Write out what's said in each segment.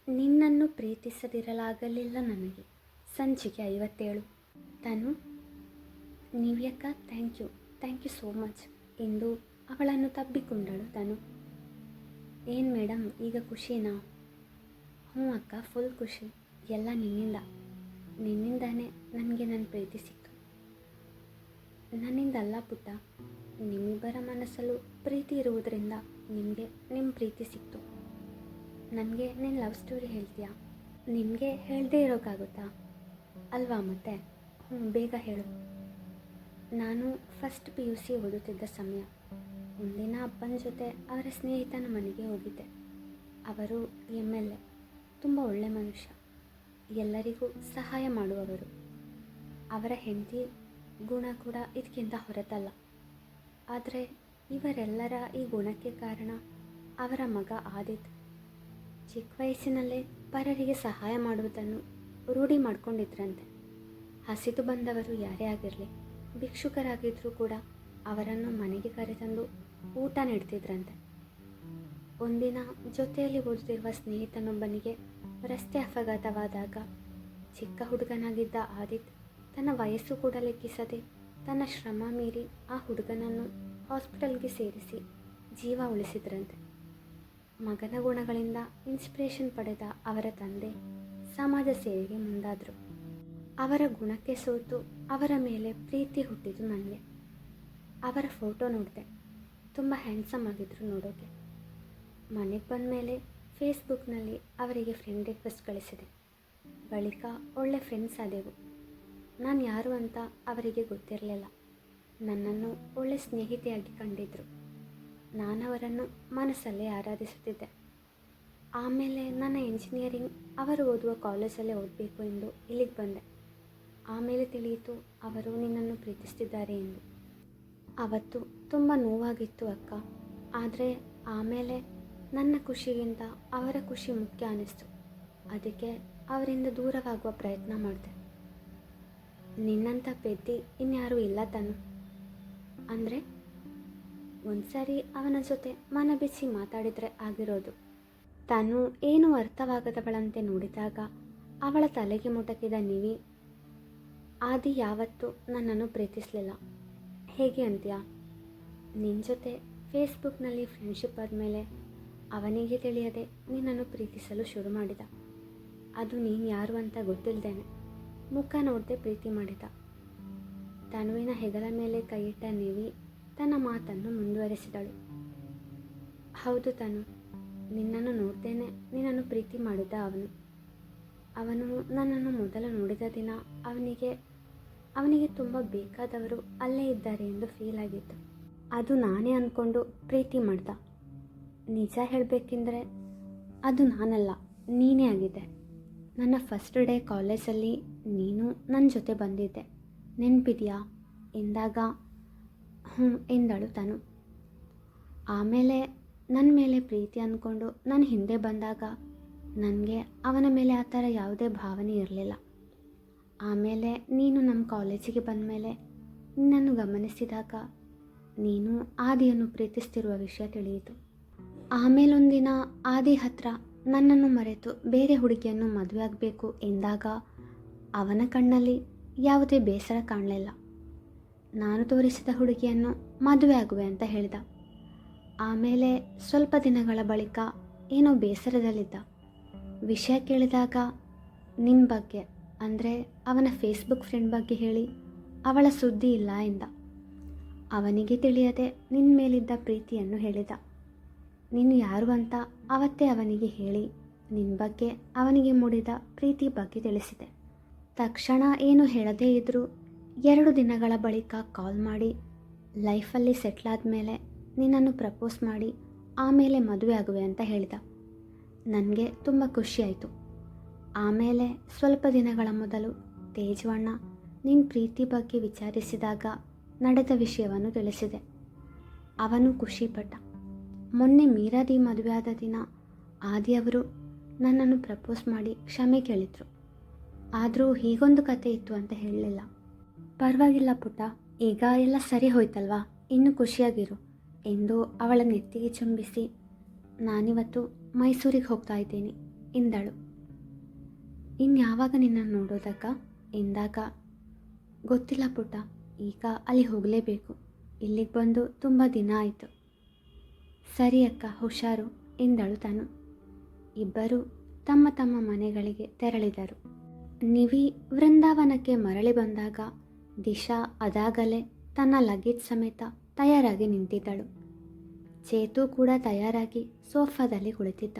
ನಿನ್ನನ್ನು ಪ್ರೀತಿಸದಿರಲಾಗಲಿಲ್ಲ ನನಗೆ. ಸಂಚಿಕೆ 57. ತನು, ನಿವ್ಯಕ್ಕ, ಥ್ಯಾಂಕ್ ಯು ಸೋ ಮಚ್ ಎಂದು ಅವಳನ್ನು ತಬ್ಬಿಕೊಂಡಳು ತನು. ಏನು ಮೇಡಮ್, ಈಗ ಖುಷಿನಾ? ಹ್ಞೂ ಅಕ್ಕ, ಫುಲ್ ಖುಷಿ. ಎಲ್ಲ ನಿನ್ನಿಂದಾನೇ ನನಗೆ ನನ್ನ ಪ್ರೀತಿ ಸಿಕ್ತು. ನನ್ನಿಂದಲ್ಲ ಪುಟ್ಟ, ನಿಮ್ಮಿಬ್ಬರ ಮನಸ್ಸಲ್ಲೂ ಪ್ರೀತಿ ಇರುವುದರಿಂದ ನಿಮಗೆ ನಿಮ್ಮ ಪ್ರೀತಿ ಸಿಕ್ತು. ನನಗೆ ನೀನು ಲವ್ ಸ್ಟೋರಿ ಹೇಳ್ತೀಯಾ? ನಿನಗೆ ಹೇಳದೇ ಇರೋಕ್ಕಾಗುತ್ತಾ ಅಲ್ವಾ? ಮತ್ತೆ ಬೇಗ ಹೇಳು. ನಾನು ಫಸ್ಟ್ PUC ಓದುತ್ತಿದ್ದ ಸಮಯ. ಒಂದಿನ ಅಪ್ಪನ ಜೊತೆ ಅವರ ಸ್ನೇಹಿತನ ಮನೆಗೆ ಹೋಗಿದ್ದೆ. ಅವರು MLA, ತುಂಬ ಒಳ್ಳೆ ಮನುಷ್ಯ, ಎಲ್ಲರಿಗೂ ಸಹಾಯ ಮಾಡುವವರು. ಅವರ ಹೆಂಡತಿ ಗುಣ ಕೂಡ ಇದಕ್ಕಿಂತ ಹೊರತಲ್ಲ. ಆದರೆ ಇವರೆಲ್ಲರ ಈ ಗುಣಕ್ಕೆ ಕಾರಣ ಅವರ ಮಗ ಆದಿತ್. ಚಿಕ್ಕ ವಯಸ್ಸಿನಲ್ಲೇ ಪರರಿಗೆ ಸಹಾಯ ಮಾಡುವುದನ್ನು ರೂಢಿ ಮಾಡಿಕೊಂಡಿದ್ರಂತೆ. ಹಸಿದು ಬಂದವರು ಯಾರೇ ಆಗಿರಲಿ, ಭಿಕ್ಷುಕರಾಗಿದ್ದರೂ ಕೂಡ ಅವರನ್ನು ಮನೆಗೆ ಕರೆತಂದು ಊಟ ನೀಡ್ತಿದ್ರಂತೆ. ಒಂದಿನ ಜೊತೆಯಲ್ಲಿ ಓದುತ್ತಿರುವ ಸ್ನೇಹಿತನೊಬ್ಬನಿಗೆ ರಸ್ತೆ ಅಪಘಾತವಾದಾಗ ಚಿಕ್ಕ ಹುಡುಗನಾಗಿದ್ದ ಆದಿತ್ ತನ್ನ ವಯಸ್ಸು ಕೂಡ ಲೆಕ್ಕಿಸದೆ ತನ್ನ ಶ್ರಮ ಮೀರಿ ಆ ಹುಡುಗನನ್ನು ಹಾಸ್ಪಿಟಲ್ಗೆ ಸೇರಿಸಿ ಜೀವ ಉಳಿಸಿದ್ರಂತೆ. ಮಗನ ಗುಣಗಳಿಂದ ಇನ್ಸ್ಪಿರೇಷನ್ ಪಡೆದ ಅವರ ತಂದೆ ಸಮಾಜ ಸೇವೆಗೆ ಮುಂದಾದರು. ಅವರ ಗುಣಕ್ಕೆ ಸೋತು ಅವರ ಮೇಲೆ ಪ್ರೀತಿ ಹುಟ್ಟಿತು ನನಗೆ. ಅವರ ಫೋಟೋ ನೋಡಿದೆ, ತುಂಬ ಹ್ಯಾಂಡ್ಸಮ್ ಆಗಿದ್ದರು ನೋಡೋಕ್ಕೆ. ಮನೆಗೆ ಬಂದ ಮೇಲೆ ಫೇಸ್ಬುಕ್ನಲ್ಲಿ ಅವರಿಗೆ ಫ್ರೆಂಡ್ ರಿಕ್ವೆಸ್ಟ್ ಕಳಿಸಿದೆ. ಬಳಿಕ ಒಳ್ಳೆ ಫ್ರೆಂಡ್ಸ್ ಆದೆವು. ನಾನು ಯಾರು ಅಂತ ಅವರಿಗೆ ಗೊತ್ತಿರಲಿಲ್ಲ. ನನ್ನನ್ನು ಒಳ್ಳೆ ಸ್ನೇಹಿತೆಯಾಗಿ ಕಂಡಿದ್ದರು. ನಾನು ಅವರನ್ನು ಮನಸ್ಸಲ್ಲೇ ಆರಾಧಿಸುತ್ತಿದ್ದೆ. ಆಮೇಲೆ ನನ್ನ ಇಂಜಿನಿಯರಿಂಗ್ ಅವರು ಓದುವ ಕಾಲೇಜಲ್ಲೇ ಓದಬೇಕು ಎಂದು ಇಲ್ಲಿಗೆ ಬಂದೆ. ಆಮೇಲೆ ತಿಳಿಯಿತು ಅವರು ನಿನ್ನನ್ನು ಪ್ರೀತಿಸ್ತಿದ್ದಾರೆ ಎಂದು. ಅವತ್ತು ತುಂಬ ನೋವಾಗಿತ್ತು ಅಕ್ಕ. ಆದರೆ ಆಮೇಲೆ ನನ್ನ ಖುಷಿಗಿಂತ ಅವರ ಖುಷಿ ಮುಖ್ಯ ಅನ್ನಿಸ್ತು. ಅದಕ್ಕೆ ಅವರಿಂದ ದೂರವಾಗುವ ಪ್ರಯತ್ನ ಮಾಡಿದೆ. ನಿನ್ನಂಥ ಪೆದ್ದಿ ಇನ್ಯಾರೂ ಇಲ್ಲ ತನು. ಅಂದರೆ ಒಂದು ಸಾರಿ ಅವನ ಜೊತೆ ಮನ ಬಿಚ್ಚಿ ಮಾತಾಡಿದರೆ ಆಗಿರೋದು. ತಾನು ಏನೂ ಅರ್ಥವಾಗದವಳಂತೆ ನೋಡಿದಾಗ ಅವಳ ತಲೆಗೆ ಮುಟಕಿದ ನಿವಿ, ಆದಿ ಯಾವತ್ತೂ ನನ್ನನ್ನು ಪ್ರೀತಿಸಲಿಲ್ಲ. ಹೇಗೆ ಅಂತೀಯಾ? ನಿನ್ನ ಜೊತೆ ಫೇಸ್ಬುಕ್ನಲ್ಲಿ ಫ್ರೆಂಡ್ಶಿಪ್ ಆದಮೇಲೆ ಅವನಿಗೆ ತಿಳಿಯದೆ ನಿನ್ನನ್ನು ಪ್ರೀತಿಸಲು ಶುರು ಮಾಡಿದ. ಅದು ನೀನು ಯಾರು ಅಂತ ಗೊತ್ತಿಲ್ಲದೇನೆ ಮುಖ ನೋಡದೆ ಪ್ರೀತಿ ಮಾಡಿದ. ತನುವಿನ ಹೆಗಲ ಮೇಲೆ ಕೈಯಿಟ್ಟ ನಿವಿ ತನ್ನ ಮಾತನ್ನು ಮುಂದುವರೆಸಿದಳು. ಹೌದು ತನು, ನಿನ್ನನ್ನು ನೋಡ್ತೇನೆ ನಿನ್ನನ್ನು ಪ್ರೀತಿ ಮಾಡಿದ ಅವನು ನನ್ನನ್ನು ಮೊದಲು ನೋಡಿದ ದಿನ ಅವನಿಗೆ ತುಂಬ ಬೇಕಾದವರು ಅಲ್ಲೇ ಇದ್ದಾರೆ ಎಂದು ಫೀಲ್ ಆಗಿತ್ತು. ಅದು ನಾನೇ ಅಂದ್ಕೊಂಡು ಪ್ರೀತಿ ಮಾಡ್ದ. ನಿಜ ಹೇಳಬೇಕೆಂದರೆ ಅದು ನಾನಲ್ಲ, ನೀನೇ ಆಗಿದೆ. ನನ್ನ ಫಸ್ಟ್ ಡೇ ಕಾಲೇಜಲ್ಲಿ ನೀನು ನನ್ನ ಜೊತೆ ಬಂದಿದ್ದೆ, ನೆನಪಿದೆಯಾ ಎಂದಾಗ ಹ್ಞೂ ಎಂದಳು ತನು. ಆಮೇಲೆ ನನ್ನ ಮೇಲೆ ಪ್ರೀತಿ ಅಂದ್ಕೊಂಡು ನನ್ನ ಹಿಂದೆ ಬಂದಾಗ ನನಗೆ ಅವನ ಮೇಲೆ ಆ ಥರ ಯಾವುದೇ ಭಾವನೆ ಇರಲಿಲ್ಲ. ಆಮೇಲೆ ನೀನು ನಮ್ಮ ಕಾಲೇಜಿಗೆ ಬಂದ ಮೇಲೆ ನಿನ್ನನ್ನು ಗಮನಿಸಿದಾಗ ನೀನು ಆದಿಯನ್ನು ಪ್ರೀತಿಸ್ತಿರುವ ವಿಷಯ ತಿಳಿಯಿತು. ಆಮೇಲೊಂದಿನ ಆದಿ ಹತ್ರ ನನ್ನನ್ನು ಮರೆತು ಬೇರೆ ಹುಡುಗಿಯನ್ನು ಮದುವೆ ಆಗಬೇಕು ಎಂದಾಗ ಅವನ ಕಣ್ಣಲ್ಲಿ ಯಾವುದೇ ಬೇಸರ ಕಾಣಲಿಲ್ಲ. ನಾನು ತೋರಿಸಿದ ಹುಡುಗಿಯನ್ನು ಮದುವೆ ಆಗುವೆ ಅಂತ ಹೇಳಿದ. ಆಮೇಲೆ ಸ್ವಲ್ಪ ದಿನಗಳ ಬಳಿಕ ಏನೋ ಬೇಸರದಲ್ಲಿದ್ದ. ವಿಷಯ ಕೇಳಿದಾಗ ನಿನ್ನ ಬಗ್ಗೆ, ಅಂದರೆ ಅವನ ಫೇಸ್ಬುಕ್ ಫ್ರೆಂಡ್ ಬಗ್ಗೆ ಹೇಳಿ ಅವಳ ಸುದ್ದಿ ಇಲ್ಲ ಎಂದ. ಅವನಿಗೆ ತಿಳಿಯದೆ ನಿನ್ನ ಮೇಲಿದ್ದ ಪ್ರೀತಿಯನ್ನು ಹೇಳಿದ. ನೀನು ಯಾರು ಅಂತ ಅವತ್ತೇ ಅವನಿಗೆ ಹೇಳಿ ನಿನ್ನ ಬಗ್ಗೆ ಅವನಿಗೆ ಮೂಡಿದ ಪ್ರೀತಿ ಬಗ್ಗೆ ತಿಳಿಸಿದೆ. ತಕ್ಷಣ ಏನು ಹೇಳದೇ ಇದ್ದರೂ 2 ದಿನಗಳ ಬಳಿಕ ಕಾಲ್ ಮಾಡಿ ಲೈಫಲ್ಲಿ ಸೆಟ್ಲಾದ ಮೇಲೆ ನಿನ್ನನ್ನು ಪ್ರಪೋಸ್ ಮಾಡಿ ಆಮೇಲೆ ಮದುವೆ ಆಗುವೆ ಅಂತ ಹೇಳಿದ. ನನಗೆ ತುಂಬ ಖುಷಿಯಾಯಿತು. ಆಮೇಲೆ ಸ್ವಲ್ಪ ದಿನಗಳ ಮೊದಲು ತೇಜವಣ್ಣ ನಿನ್ನ ಪ್ರೀತಿ ಬಗ್ಗೆ ವಿಚಾರಿಸಿದಾಗ ನಡೆದ ವಿಷಯವನ್ನು ತಿಳಿಸಿದೆ. ಅವನು ಖುಷಿಪಟ್ಟ. ಮೊನ್ನೆ ಮೀರಾದಿ ಮದುವೆ ಆದ ದಿನ ಆದಿಯವರು ನನ್ನನ್ನು ಪ್ರಪೋಸ್ ಮಾಡಿ ಕ್ಷಮೆ ಕೇಳಿದರು. ಆದರೂ ಹೀಗೊಂದು ಕತೆ ಇತ್ತು ಅಂತ ಹೇಳಲಿಲ್ಲ. ಪರವಾಗಿಲ್ಲ ಪುಟ್ಟ, ಈಗ ಎಲ್ಲ ಸರಿ ಹೋಯ್ತಲ್ವಾ, ಇನ್ನೂ ಖುಷಿಯಾಗಿರು ಎಂದು ಅವಳ ನೆತ್ತಿಗೆ ಚುಂಬಿಸಿ ನಾನಿವತ್ತು ಮೈಸೂರಿಗೆ ಹೋಗ್ತಾ ಇದ್ದೀನಿ ಎಂದಳು. ಇನ್ಯಾವಾಗ ನಿನ್ನನ್ನು ನೋಡೋದಕ್ಕ ಎಂದಾಗ, ಗೊತ್ತಿಲ್ಲ ಪುಟ್ಟ, ಈಗ ಅಲ್ಲಿ ಹೋಗಲೇಬೇಕು. ಇಲ್ಲಿಗೆ ಬಂದು ತುಂಬ ದಿನ ಆಯಿತು. ಸರಿ ಅಕ್ಕ, ಹುಷಾರು ಎಂದಳು ತಾನು. ಇಬ್ಬರು ತಮ್ಮ ತಮ್ಮ ಮನೆಗಳಿಗೆ ತೆರಳಿದರು. ನಿವಿ ವೃಂದಾವನಕ್ಕೆ ಮರಳಿ ಬಂದಾಗ ದಿಶಾ ಅದಾಗಲೇ ತನ್ನ ಲಗೇಜ್ ಸಮೇತ ತಯಾರಾಗಿ ನಿಂತಿದ್ದಳು. ಚೇತು ಕೂಡ ತಯಾರಾಗಿ ಸೋಫಾದಲ್ಲಿ ಕುಳಿತಿದ್ದ.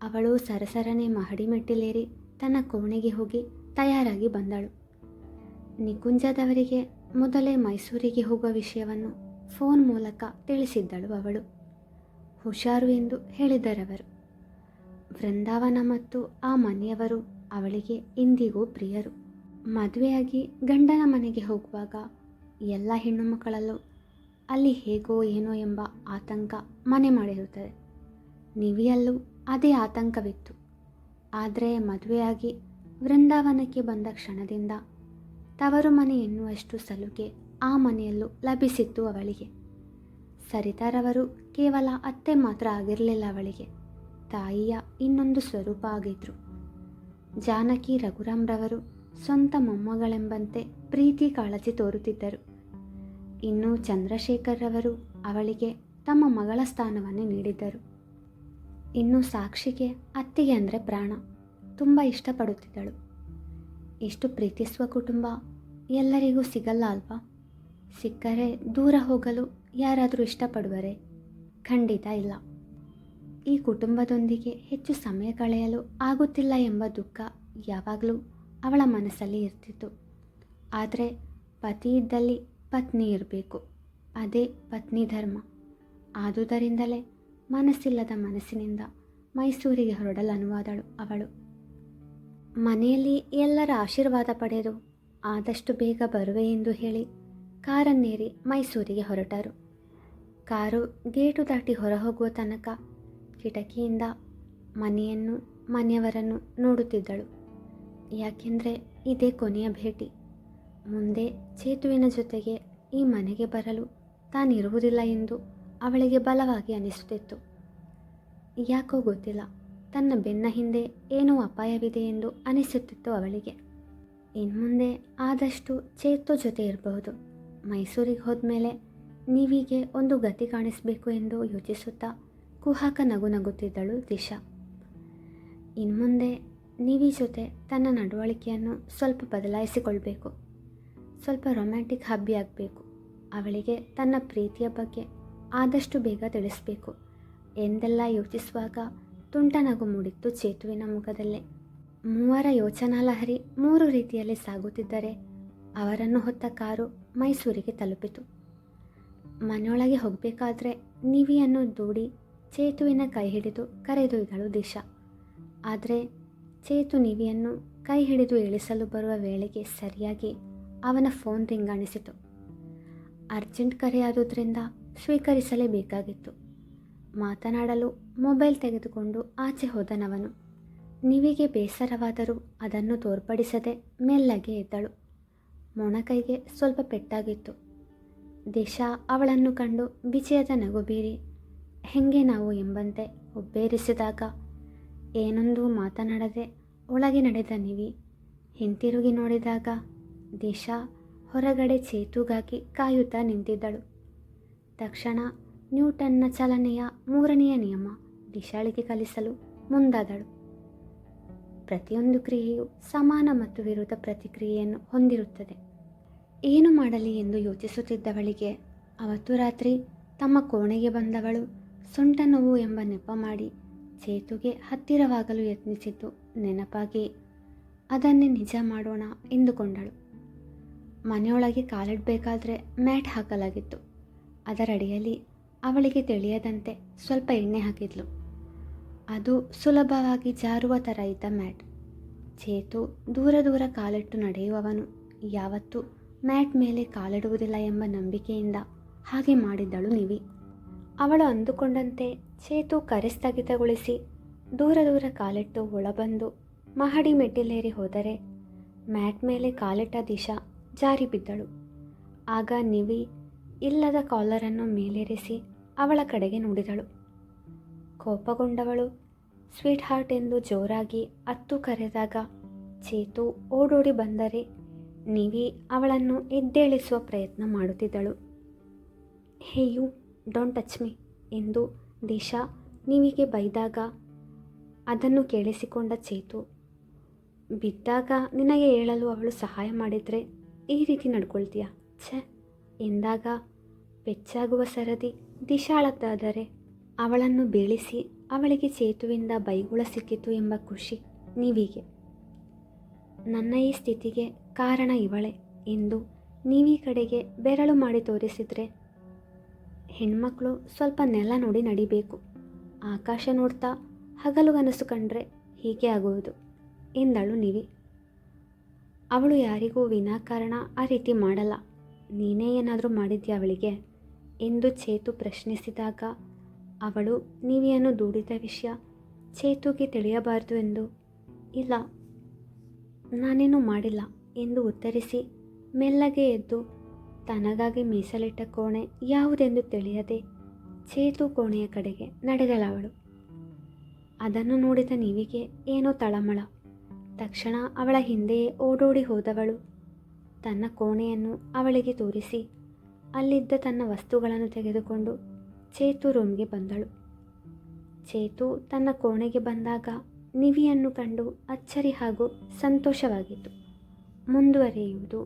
ಅವಳು ಸರಸರನೆ ಮಹಡಿ ಮೆಟ್ಟಿಲೇರಿ ತನ್ನ ಕೋಣೆಗೆ ಹೋಗಿ ತಯಾರಾಗಿ ಬಂದಳು. ನಿಕುಂಜದವರಿಗೆ ಮೊದಲೇ ಮೈಸೂರಿಗೆ ಹೋಗುವ ವಿಷಯವನ್ನು ಫೋನ್ ಮೂಲಕ ತಿಳಿಸಿದ್ದಳು ಅವಳು. ಹುಷಾರು ಎಂದು ಹೇಳಿದರವರು. ವೃಂದಾವನ ಮತ್ತು ಆ ಮನೆಯವರು ಅವಳಿಗೆ ಇಂದಿಗೂ ಪ್ರಿಯರು. ಮದುವೆಯಾಗಿ ಗಂಡನ ಮನೆಗೆ ಹೋಗುವಾಗ ಎಲ್ಲ ಹೆಣ್ಣು ಮಕ್ಕಳಲ್ಲೂ ಅಲ್ಲಿ ಹೇಗೋ ಏನೋ ಎಂಬ ಆತಂಕ ಮನೆ ಮಾಡಿರುತ್ತದೆ. ನಿವಿಯಲ್ಲೂ ಅದೇ ಆತಂಕವಿತ್ತು. ಆದರೆ ಮದುವೆಯಾಗಿ ವೃಂದಾವನಕ್ಕೆ ಬಂದ ಕ್ಷಣದಿಂದ ತವರು ಮನೆ ಎನ್ನುವಷ್ಟು ಸಲುಗೆ ಆ ಮನೆಯಲ್ಲೂ ಲಭಿಸಿತ್ತು ಅವಳಿಗೆ. ಸರಿತಾರವರು ಕೇವಲ ಅತ್ತೆ ಮಾತ್ರ ಆಗಿರಲಿಲ್ಲ ಅವಳಿಗೆ, ತಾಯಿಯ ಇನ್ನೊಂದು ಸ್ವರೂಪ ಆಗಿದ್ರು. ಜಾನಕಿ ರಘುರಾಮ್ರವರು ಸ್ವಂತ ಮೊಮ್ಮಗಳೆಂಬಂತೆ ಪ್ರೀತಿ ಕಾಳಜಿ ತೋರುತ್ತಿದ್ದರು. ಇನ್ನು ಚಂದ್ರಶೇಖರ್ ರವರು ಅವಳಿಗೆ ತಮ್ಮ ಮಗಳ ಸ್ಥಾನವನ್ನು ನೀಡಿದ್ದರು. ಇನ್ನು ಸಾಕ್ಷಿಗೆ ಅತ್ತಿಗೆ ಅಂದರೆ ಪ್ರಾಣ, ತುಂಬ ಇಷ್ಟಪಡುತ್ತಿದ್ದಳು. ಇಷ್ಟು ಪ್ರೀತಿಸುವ ಕುಟುಂಬ ಎಲ್ಲರಿಗೂ ಸಿಗಲ್ಲ ಅಲ್ವಾ? ಸಿಕ್ಕರೆ ದೂರ ಹೋಗಲು ಯಾರಾದರೂ ಇಷ್ಟಪಡುವರೆ? ಖಂಡಿತ ಇಲ್ಲ. ಈ ಕುಟುಂಬದೊಂದಿಗೆ ಹೆಚ್ಚು ಸಮಯ ಕಳೆಯಲು ಆಗುತ್ತಿಲ್ಲ ಎಂಬ ದುಃಖ ಯಾವಾಗಲೂ ಅವಳ ಮನಸ್ಸಲ್ಲಿ ಇರ್ತಿತ್ತು. ಆದರೆ ಪತಿ ಇದ್ದಲ್ಲಿ ಪತ್ನಿ ಇರಬೇಕು, ಅದೇ ಪತ್ನಿ ಧರ್ಮ. ಆದುದರಿಂದಲೇ ಮನಸ್ಸಿಲ್ಲದ ಮನಸ್ಸಿನಿಂದ ಮೈಸೂರಿಗೆ ಹೊರಡಲು ಅನುವಾದಳು ಅವಳು. ಮನೆಯಲ್ಲಿ ಎಲ್ಲರ ಆಶೀರ್ವಾದ ಪಡೆದು ಆದಷ್ಟು ಬೇಗ ಬರುವೆ ಎಂದು ಹೇಳಿ ಕಾರನ್ನೇರಿ ಮೈಸೂರಿಗೆ ಹೊರಟರು. ಕಾರು ಗೇಟು ದಾಟಿ ಹೊರಹೋಗುವ ತನಕ ಕಿಟಕಿಯಿಂದ ಮನೆಯನ್ನು ಮನೆಯವರನ್ನು ನೋಡುತ್ತಿದ್ದಳು. ಯಾಕೆಂದರೆ ಇದೇ ಕೊನೆಯ ಭೇಟಿ. ಮುಂದೆ ಚೇತುವಿನ ಜೊತೆಗೆ ಈ ಮನೆಗೆ ಬರಲು ತಾನಿರುವುದಿಲ್ಲ ಎಂದು ಅವಳಿಗೆ ಬಲವಾಗಿ ಅನಿಸುತ್ತಿತ್ತು. ಯಾಕೋ ಗೊತ್ತಿಲ್ಲ, ತನ್ನ ಬೆನ್ನ ಹಿಂದೆ ಏನೋ ಅಪಾಯವಿದೆ ಎಂದು ಅನಿಸುತ್ತಿತ್ತು ಅವಳಿಗೆ. ಇನ್ಮುಂದೆ ಆದಷ್ಟು ಚೇತು ಜೊತೆ ಇರಬಹುದು. ಮೈಸೂರಿಗೆ ಹೋದ್ಮೇಲೆ ನೀವಿಗೆ ಒಂದು ಗತಿ ಕಾಣಿಸಬೇಕು ಎಂದು ಯೋಚಿಸುತ್ತಾ ಕುಹಕ ನಗು ನಗುತ್ತಿದ್ದಳು ದಿಶಾ. ಇನ್ಮುಂದೆ ನೀವಿ ಜೊತೆ ತನ್ನ ನಡವಳಿಕೆಯನ್ನು ಸ್ವಲ್ಪ ಬದಲಾಯಿಸಿಕೊಳ್ಬೇಕು, ಸ್ವಲ್ಪ ರೊಮ್ಯಾಂಟಿಕ್ ಹಬ್ಬಿ ಆಗಬೇಕು, ಅವಳಿಗೆ ತನ್ನ ಪ್ರೀತಿಯ ಬಗ್ಗೆ ಆದಷ್ಟು ಬೇಗ ತಿಳಿಸಬೇಕು ಎಂದೆಲ್ಲ ಯೋಚಿಸುವಾಗ ತುಂಟ ನಗು ಮೂಡಿತ್ತು ಚೇತುವಿನ ಮುಖದಲ್ಲೇ. ಮೂವರ ಯೋಚನಾ ಲಹರಿ ಮೂರು ರೀತಿಯಲ್ಲಿ ಸಾಗುತ್ತಿದ್ದರೆ ಅವರನ್ನು ಹೊತ್ತ ಕಾರು ಮೈಸೂರಿಗೆ ತಲುಪಿತು. ಮನೆಯೊಳಗೆ ಹೋಗಬೇಕಾದ್ರೆ ನಿವಿಯನ್ನು ದೂಡಿ ಚೇತುವಿನ ಕೈ ಹಿಡಿದು ಕರೆದೊಯ್ದಳು ದಿಶಾ. ಆದರೆ ಚೇತು ನಿವಿಯನ್ನು ಕೈ ಹಿಡಿದು ಇಳಿಸಲು ಬರುವ ವೇಳೆಗೆ ಸರಿಯಾಗಿ ಅವನ ಫೋನ್ ರಿಂಗಾಣಿಸಿತು. ಅರ್ಜೆಂಟ್ ಕರೆಯಾದುದರಿಂದ ಸ್ವೀಕರಿಸಲೇಬೇಕಾಗಿತ್ತು. ಮಾತನಾಡಲು ಮೊಬೈಲ್ ತೆಗೆದುಕೊಂಡು ಆಚೆ ಹೋದನವನು. ನಿವಿಗೆ ಬೇಸರವಾದರೂ ಅದನ್ನು ತೋರ್ಪಡಿಸದೆ ಮೆಲ್ಲಗೆ ಎದ್ದಳು. ಮೊಣಕೈಗೆ ಸ್ವಲ್ಪ ಪೆಟ್ಟಾಗಿತ್ತು. ದಿಶಾ ಅವಳನ್ನು ಕಂಡು ವಿಜಯದ ನಗು ಬೀರಿ ಹೆಂಗೆ ನಾವು ಎಂಬಂತೆ ಒಬ್ಬೇರಿಸಿದಾಗ ಏನೊಂದು ಮಾತನಾಡದೆ ಒಳಗೆ ನಡೆದ ನಿವಿ ಹಿಂತಿರುಗಿ ನೋಡಿದಾಗ ದಿಶಾ ಹೊರಗಡೆ ಚೇತುಗಾಗಿ ಕಾಯುತ್ತಾ ನಿಂತಿದ್ದಳು. ತಕ್ಷಣ ನ್ಯೂಟನ್ನ ಚಲನೆಯ ಮೂರನೆಯ ನಿಯಮ ದಿಶಾಳಿಗೆ ಕಲಿಸಲು ಮುಂದಾದಳು. ಪ್ರತಿಯೊಂದು ಕ್ರಿಯೆಯು ಸಮಾನ ಮತ್ತು ವಿರುದ್ಧ ಪ್ರತಿಕ್ರಿಯೆಯನ್ನು ಹೊಂದಿರುತ್ತದೆ. ಏನು ಮಾಡಲಿ ಎಂದು ಯೋಚಿಸುತ್ತಿದ್ದವಳಿಗೆ ಅವತ್ತು ರಾತ್ರಿ ತಮ್ಮ ಕೋಣೆಗೆ ಬಂದವಳು ಸೊಂಟ ನೋವು ಎಂಬ ನೆಪ ಮಾಡಿ ಚೇತುಗೆ ಹತ್ತಿರವಾಗಲು ಯತ್ನಿಸಿದ್ದು ನೆನಪಾಗಿ ಅದನ್ನೇ ನಿಜ ಮಾಡೋಣ ಎಂದುಕೊಂಡಳು. ಮನೆಯೊಳಗೆ ಕಾಲಿಡಬೇಕಾದ್ರೆ ಮ್ಯಾಟ್ ಹಾಕಲಾಗಿತ್ತು. ಅದರಡಿಯಲ್ಲಿ ಅವಳಿಗೆ ತಿಳಿಯದಂತೆ ಸ್ವಲ್ಪ ಎಣ್ಣೆ ಹಾಕಿದ್ಲು. ಅದು ಸುಲಭವಾಗಿ ಜಾರುವ ಥರ ಇದ್ದ ಮ್ಯಾಟ್. ಚೇತು ದೂರ ದೂರ ಕಾಲಿಟ್ಟು ನಡೆಯುವವನು ಯಾವತ್ತೂ ಮ್ಯಾಟ್ ಮೇಲೆ ಕಾಲಿಡುವುದಿಲ್ಲ ಎಂಬ ನಂಬಿಕೆಯಿಂದ ಹಾಗೆ ಮಾಡಿದ್ದಳು ನಿವಿ. ಅವಳು ಅಂದುಕೊಂಡಂತೆ ಚೇತು ಕರೆ ಸ್ಥಗಿತಗೊಳಿಸಿ ದೂರ ದೂರ ಕಾಲಿಟ್ಟು ಒಳಬಂದು ಮಹಡಿ ಮೆಟ್ಟಿಲೇರಿ ಹೋದರೆ ಮ್ಯಾಟ್ ಮೇಲೆ ಕಾಲಿಟ್ಟ ದಿಶಾ ಜಾರಿ ಬಿದ್ದಳು. ಆಗ ನಿವಿ ಇಲ್ಲದ ಕಾಲರನ್ನು ಮೇಲೇರಿಸಿ ಅವಳ ಕಡೆಗೆ ನೋಡಿದಳು. ಕೋಪಗೊಂಡವಳು ಸ್ವೀಟ್ ಹಾರ್ಟ್ ಎಂದು ಜೋರಾಗಿ ಹತ್ತು ಕರೆದಾಗ ಚೇತು ಓಡೋಡಿ ಬಂದರೆ ನಿವಿ ಅವಳನ್ನು ಎದ್ದೇಳಿಸುವ ಪ್ರಯತ್ನ ಮಾಡುತ್ತಿದ್ದಳು. Hey you, don't touch me ಎಂದು ದಿಶಾ ನಿವಿಗೆ ಬೈದಾಗ ಅದನ್ನು ಕೇಳಿಸಿಕೊಂಡ ಚೇತು, ಬಿದ್ದಾಗ ನಿನಗೆ ಹೇಳಲು ಅವಳು ಸಹಾಯ ಮಾಡಿದರೆ ಈ ರೀತಿ ನಡ್ಕೊಳ್ತೀಯ ಛೆ ಎಂದಾಗ ಬೆಚ್ಚಾಗುವ ಸರದಿ ದಿಶಾಳದ್ದಾದರೆ ಅವಳನ್ನು ಬೀಳಿಸಿ ಅವಳಿಗೆ ಚೇತುವಿಂದ ಬೈಗುಳ ಸಿಕ್ಕಿತು ಎಂಬ ಖುಷಿ ನಿವಿಗೆ. ನನ್ನ ಈ ಸ್ಥಿತಿಗೆ ಕಾರಣ ಇವಳೆ ಎಂದು ನಿವಿ ಕಡೆಗೆ ಬೆರಳು ಮಾಡಿ ತೋರಿಸಿದರೆ, ಹೆಣ್ಮಕ್ಳು ಸ್ವಲ್ಪ ನೆಲ ನೋಡಿ ನಡಿಬೇಕು, ಆಕಾಶ ನೋಡ್ತಾ ಹಗಲುಗನಸು ಕಂಡ್ರೆ ಹೀಗೆ ಆಗುವುದು ಎಂದಳು ನಿವಿ. ಅವಳು ಯಾರಿಗೂ ವಿನಾಕಾರಣ ಆ ರೀತಿ ಮಾಡಲ್ಲ, ನೀನೇ ಏನಾದರೂ ಮಾಡಿದ್ಯಾ ಅವಳಿಗೆ ಎಂದು ಚೇತು ಪ್ರಶ್ನಿಸಿದಾಗ ಅವಳು ನಿವಿಯನ್ನು ದೂಡಿದ ವಿಷಯ ಚೇತುಗೆ ತಿಳಿಯಬಾರದು ಎಂದು, ಇಲ್ಲ ನಾನೇನು ಮಾಡಿಲ್ಲ ಎಂದು ಉತ್ತರಿಸಿ ಮೆಲ್ಲಗೆ ಎದ್ದು ತನಗಾಗಿ ಮೀಸಲಿಟ್ಟ ಕೋಣೆ ಯಾವುದೆಂದು ತಿಳಿಯದೆ ಚೇತು ಕೋಣೆಯ ಕಡೆಗೆ ನಡೆದಳವಳು. ಅದನ್ನು ನೋಡಿದ ನಿವಿಗೆ ಏನೋ ತಳಮಳ. ತಕ್ಷಣ ಅವಳ ಹಿಂದೆಯೇ ಓಡೋಡಿ ಹೋದವಳು ತನ್ನ ಕೋಣೆಯನ್ನು ಅವಳಿಗೆ ತೋರಿಸಿ ಅಲ್ಲಿದ್ದ ತನ್ನ ವಸ್ತುಗಳನ್ನು ತೆಗೆದುಕೊಂಡು ಚೇತು ರೂಮ್ಗೆ ಬಂದಳು. ಚೇತು ತನ್ನ ಕೋಣೆಗೆ ಬಂದಾಗ ನಿವಿಯನ್ನು ಕಂಡು ಅಚ್ಚರಿ ಹಾಗೂ ಸಂತೋಷವಾಗಿತ್ತು. ಮುಂದುವರಿಯುವುದು